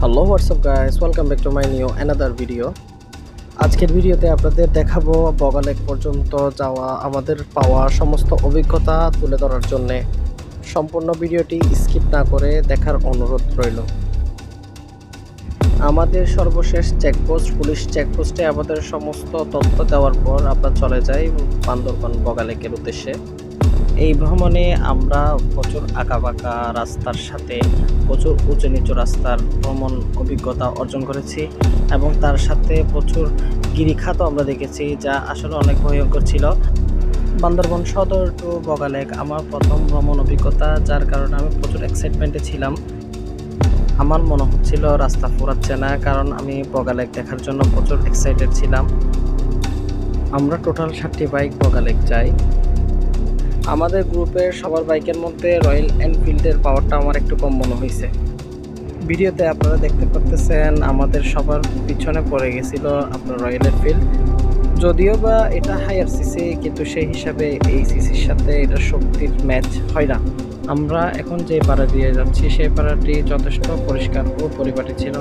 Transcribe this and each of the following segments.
Hello WhatsApp guys, welcome back to my new another video. আজকের ভিডিওতে আপনাদের দেখাবো বগালেক পর্যন্ত যাওয়া আমাদের পাওয়া সমস্ত অভিজ্ঞতা তুলে ধরার জন্যে সম্পূর্ণ ভিডিওটি স্কিপ না করে দেখার অনুরোধ রইল। আমাদের সর্বশেষ চেকপোস্ট পুলিশ চেকপোস্টে আমাদের সমস্ত তথ্য দেওয়ার পর আমরা চলে যাই বান্দরবান বগালেকের উদ্দেশ্যে। এই ভ্রমণে আমরা প্রচুর আঁকাবাঁকা রাস্তার সাথে প্রচুর উঁচু নিচু রাস্তার ভ্রমণ অভিজ্ঞতা অর্জন করেছি এবং তার সাথে প্রচুর গিরিখাতও আমরা দেখেছি, যা আসলে অনেক ভয়ঙ্কর ছিল। বান্দরবান সদর টু বগালেক আমার প্রথম ভ্রমণ অভিজ্ঞতা, যার কারণে আমি প্রচুর এক্সাইটমেন্টে ছিলাম। আমার মনে হচ্ছিল রাস্তা ফুরাচ্ছে না, কারণ আমি বগালেক দেখার জন্য প্রচুর এক্সাইটেড ছিলাম। আমরা টোটাল 7টি বাইক বগালেক যাই। আমাদের গ্রুপের সবার বাইকের মধ্যে রয়্যাল এনফিল্ডের পাওয়ারটা আমার একটু কম মনে হয়েছে। ভিডিওতে আপনারা দেখতে পাচ্ছেন আমাদের সবার পিছনে পড়ে গেছিল আপনার রয়্যাল এনফিল্ড। যদিও বা এটা হায়ার সিসি, কিন্তু সেই হিসাবে এই সিসির সাথে এটা শক্তির ম্যাচ হয় না। আমরা এখন যে পাড়া দিয়ে যাচ্ছি সেই পাড়াটি যথেষ্ট পরিষ্কার ও পরিপাটি ছিল।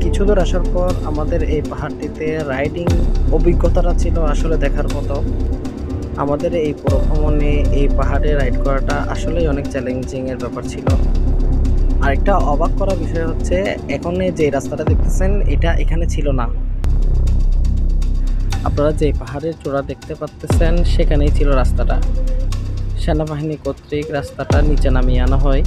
কিছু দূর আসার পর আমাদের এই পাহাড়টিতে রাইডিং অভিজ্ঞতাটা ছিল আসলে দেখার মতো। আমাদের এই পুরো ভ্রমণে এই পাহাড়ে রাইড করাটা আসলেই অনেক চ্যালেঞ্জিংয়ের ব্যাপার ছিল। আরেকটা অবাক করা বিষয় হচ্ছে, এখন যে রাস্তাটা দেখতেছেন এটা এখানে ছিল না। আপনারা যে পাহাড়ের চূড়া দেখতে পাচ্ছেন সেখানেই ছিল রাস্তাটা। সেনাবাহিনী কর্তৃক রাস্তাটা নিচে নামিয়ে আনা হয়।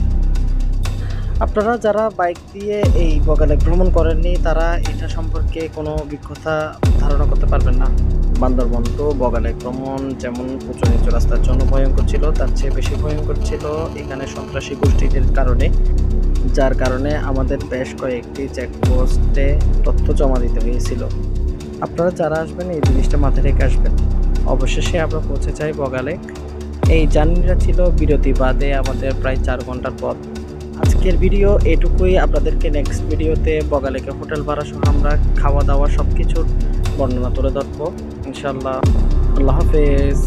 আপনারা যারা বাইক দিয়ে এই বগালেক ভ্রমণ করেননি তারা এটা সম্পর্কে কোনো অভিজ্ঞতা ধারণা করতে পারবেন না। বান্দরবন টু বগালেক ভ্রমণ যেমন উঁচু নিচু রাস্তার জন্য ভয়ঙ্কর ছিল, তার চেয়ে বেশি ভয়ঙ্কর ছিল এখানে সন্ত্রাসী গোষ্ঠীদের কারণে, যার কারণে আমাদের বেশ কয়েকটি চেকপোস্টে তথ্য জমা দিতে হয়েছিল। আপনারা যারা আসবেন এই জিনিসটা মাথায় রেখে আসবেন। অবশেষে আমরা পৌঁছে যাই বগালেক। এই জার্নিটা ছিল বিরতি বাদে আমাদের প্রায় 4 ঘন্টার পথ। আজকের ভিডিও এটুকুই। আপনাদেরকে নেক্সট ভিডিওতে বগালেকে হোটেল ভাড়া সহ আমরা খাওয়া দাওয়া সব কিছুর বর্ণনা তুলে ধরবো ইনশাল্লাহ। আল্লাহ হাফেজ।